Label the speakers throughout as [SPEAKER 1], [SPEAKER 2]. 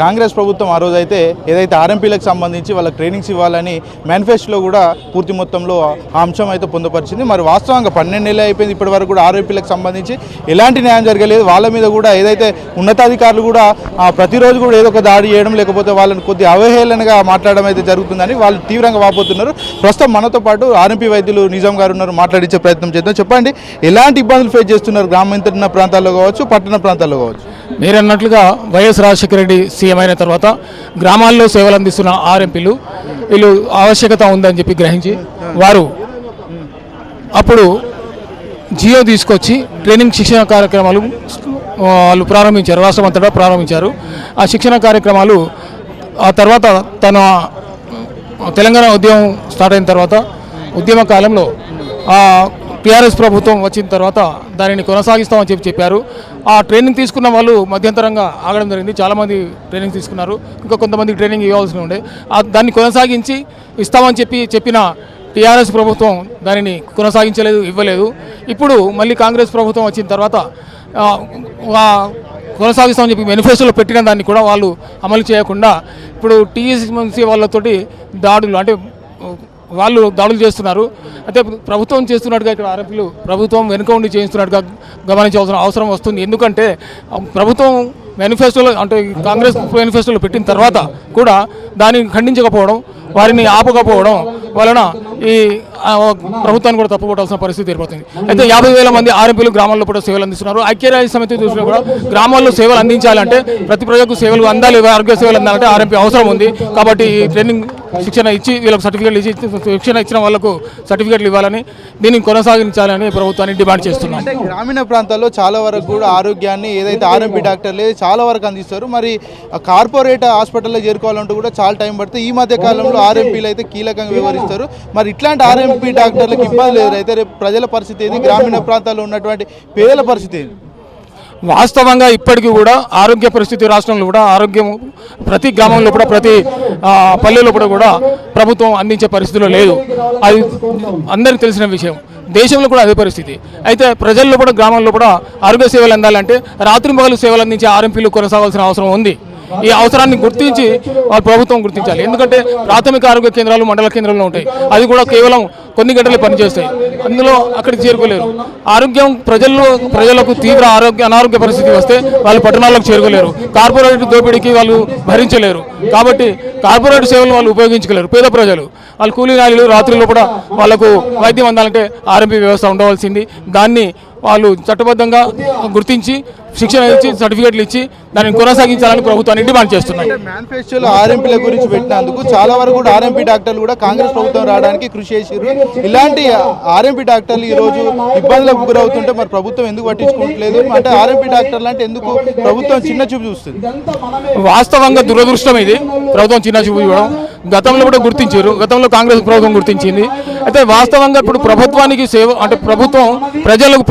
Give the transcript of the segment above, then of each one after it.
[SPEAKER 1] కాంగ్రెస్ ప్రభుత్వం ఆ రోజు అయితే ఏదైతే ఆర్ఎంపీలకు సంబంధించి వాళ్ళ ట్రైనింగ్స్ ఇవ్వాలని మేనిఫెస్టోలో కూడా పూర్తి మొత్తంలో ఆ అంశం అయితే పొందుపరిచింది. మరి వాస్తవంగా 12 నెలలు అయిపోయింది, ఇప్పటి వరకు కూడా ఆర్ఎంపీలకు సంబంధించి ఎలాంటి న్యాయం జరగలేదు. వాళ్ళ మీద కూడా ఏదైతే ఉన్నతాధికారులు కూడా ప్రతిరోజు కూడా ఏదో ఒక దాడి చేయడం, లేకపోతే వాళ్ళని కొద్ది అవహేళనగా మాట్లాడడం అయితే జరుగుతుందని వాళ్ళు తీవ్రంగా వాపోతున్నారు. ప్రస్తుతం మనతో పాటు ఆర్ఎంపీ వైద్యులు నిజాం గారు ఉన్నారు, మాట్లాడించే ప్రయత్నం చేద్దాం. చెప్పండి, ఎలాంటి ఇబ్బందులు ఫేస్ చేస్తున్నారు గ్రామీణ ప్రాంతాల్లో కావచ్చు, పట్టణ ప్రాంతాల్లో కావచ్చు?
[SPEAKER 2] మీరు అన్నట్లుగా వైఎస్ రాజశేఖర రెడ్డి సీఎం అయిన తర్వాత గ్రామాల్లో సేవలు అందిస్తున్న ఆర్ఎంపీలు వీళ్ళు ఆవశ్యకత ఉందని చెప్పి గ్రహించి వారు అప్పుడు జియో తీసుకొచ్చి ట్రైనింగ్ శిక్షణ కార్యక్రమాలు వాళ్ళు ప్రారంభించారు, రాష్ట్రం అంతటా ప్రారంభించారు. ఆ శిక్షణ కార్యక్రమాలు ఆ తర్వాత తన తెలంగాణ ఉద్యమం స్టార్ట్ అయిన తర్వాత ఉద్యమ కాలంలో టీఆర్ఎస్ ప్రభుత్వం వచ్చిన తర్వాత దానిని కొనసాగిస్తామని చెప్పారు. ఆ ట్రైనింగ్ తీసుకున్న వాళ్ళు మధ్యంతరంగా ఆగడం జరిగింది. చాలామంది ట్రైనింగ్ తీసుకున్నారు, ఇంకా కొంతమందికి ట్రైనింగ్ ఇవ్వాల్సి ఉండే. దాన్ని కొనసాగించి ఇస్తామని చెప్పిన టీఆర్ఎస్ ప్రభుత్వం దానిని కొనసాగించలేదు, ఇవ్వలేదు. ఇప్పుడు మళ్ళీ కాంగ్రెస్ ప్రభుత్వం వచ్చిన తర్వాత కొనసాగిస్తామని చెప్పి మేనిఫెస్టోలో పెట్టిన దాన్ని కూడా వాళ్ళు అమలు చేయకుండా ఇప్పుడు టీఎస్ఎంసీ వాళ్ళతోటి దాడులు, అంటే వాళ్ళు దాడులు చేస్తున్నారు. అయితే ప్రభుత్వం చేస్తున్నట్టుగా ఇక్కడ ఆర్ఎంపీలు ప్రభుత్వం వెనుక ఉండి చేస్తున్నట్టుగా గమనించాల్సిన అవసరం వస్తుంది. ఎందుకంటే ప్రభుత్వం మేనిఫెస్టోలో, అంటే కాంగ్రెస్ మేనిఫెస్టోలో పెట్టిన తర్వాత కూడా దానిని ఖండించకపోవడం, వారిని ఆపకపోవడం వలన ఈ ప్రభుత్వాన్ని కూడా తప్పుపట్టాల్సిన పరిస్థితి ఏర్పడుతుంది. అయితే 50,000 మంది ఆర్ఎంపీలు గ్రామాల్లో కూడా సేవలు అందిస్తున్నారు. ఐక్యరాజ్య సమితి దృష్టిలో కూడా గ్రామాల్లో సేవలు అందించాలంటే ప్రతి ప్రజలకు సేవలు అందాలి, ఆరోగ్య సేవలు అందాలంటే ఆర్ఎంపీ అవసరం ఉంది. కాబట్టి ట్రైనింగ్ శిక్షణ ఇచ్చి వీళ్ళకి సర్టిఫికేట్లు ఇచ్చి, శిక్షణ ఇచ్చిన వాళ్ళకు సర్టిఫికేట్లు ఇవ్వాలని, దీన్ని కొనసాగించాలని ప్రభుత్వాన్ని డిమాండ్ చేస్తున్నాం.
[SPEAKER 1] అంటే గ్రామీణ ప్రాంతాల్లో చాలా వరకు కూడా ఆరోగ్యాన్ని ఏదైతే ఆర్ఎంపీ డాక్టర్లే చాలా వరకు అందిస్తారు. మరి కార్పొరేట్ హాస్పిటల్లో చేరుకోవాలంటూ కూడా చాలా టైం పడుతుంది. ఈ మధ్య కాలంలో ఆర్ఎంపీలు అయితే కీలకంగా వ్యవహరిస్తారు. మరి ఇట్లాంటి ఆర్ఎంపీ డాక్టర్లకు ఇబ్బంది లేదు. అయితే రేపు ప్రజల పరిస్థితి ఏది, గ్రామీణ ప్రాంతాల్లో ఉన్నటువంటి పేదల పరిస్థితి ఏది?
[SPEAKER 2] వాస్తవంగా ఇప్పటికీ కూడా ఆరోగ్య పరిస్థితి రాష్ట్రంలో కూడా ఆరోగ్యం ప్రతి గ్రామంలో కూడా ప్రతి పల్లెలో కూడా ప్రభుత్వం అందించే పరిస్థితిలో లేదు. అది అందరికీ తెలిసిన విషయం. దేశంలో కూడా అదే పరిస్థితి. అయితే ప్రజల్లో కూడా గ్రామాల్లో కూడా ఆరోగ్య సేవలు అందాలంటే రాత్రింపగలు సేవలు అందించే ఆర్ఎంపీలు కొనసాగాల్సిన అవసరం ఉంది. ఈ అవసరాన్ని గుర్తించి వాళ్ళ ప్రభుత్వం గుర్తించాలి. ఎందుకంటే ప్రాథమిక ఆరోగ్య కేంద్రాలు మండల కేంద్రాల్లో ఉంటాయి, అది కూడా కేవలం కొన్ని గంటలే పనిచేస్తాయి. అందులో అక్కడికి చేరుకోలేరు. ఆరోగ్యం ప్రజలకు తీవ్ర అనారోగ్య పరిస్థితి వస్తే వాళ్ళు పట్టణాలకు చేరుకోలేరు. కార్పొరేట్ దోపిడీకి వాళ్ళు భరించలేరు. కాబట్టి కార్పొరేట్ సేవలు వాళ్ళు ఉపయోగించుకోలేరు. పేద ప్రజలు వాళ్ళు కూలీనాలీలు రాత్రుల్లో కూడా వాళ్ళకు వైద్యం అందాలంటే ఆర్ఎంపీ వ్యవస్థ ఉండవలసింది. దాన్ని వాళ్ళు చట్టబద్ధంగా గుర్తించి శిక్షణ ఇచ్చి సర్టిఫికేట్లు ఇచ్చి దాన్ని కొనసాగించాలని ప్రభుత్వాన్ని డిమాండ్ చేస్తున్నారు.
[SPEAKER 1] మేనిఫెస్టోలో ఆర్ఎంపీల గురించి పెట్టినందుకు చాలా వరకు కూడా ఆర్ఎంపీ డాక్టర్లు కూడా కాంగ్రెస్ ప్రభుత్వం రావడానికి కృషి చేశారు. ఇలాంటి ఆర్ఎంపీ డాక్టర్లు ఈ రోజు ఇబ్బందులకు గురవుతుంటే మరి ప్రభుత్వం ఎందుకు పట్టించుకోవట్లేదు? అంటే ఆర్ఎంపీ డాక్టర్లు అంటే ఎందుకు ప్రభుత్వం చిన్న చూపు చూస్తుంది?
[SPEAKER 2] వాస్తవంగా దురదృష్టం ఇది, ప్రభుత్వం చిన్న చూపు చూడడం. గతంలో కూడా గుర్తించారు, గతంలో కాంగ్రెస్ ప్రభుత్వం గుర్తించింది. అయితే వాస్తవంగా ఇప్పుడు ప్రభుత్వానికి సేవ, అంటే ప్రభుత్వం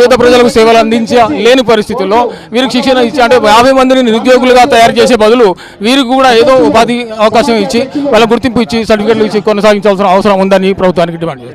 [SPEAKER 2] పేద ప్రజలకు సేవలు అందించలేని పరిస్థితుల్లో వీరికి శిక్షణ ఇచ్చి, అంటే 50 మందిని నిరుద్యోగులుగా తయారు చేసే బదులు వీరికి కూడా ఏదో ఉపాధి అవకాశం ఇచ్చి వాళ్ళ గుర్తింపు ఇచ్చి సర్టిఫికేట్లు ఇచ్చి కొనసాగించాల్సిన అవసరం ఉందని ప్రభుత్వానికి డిమాండ్ చేస్తారు.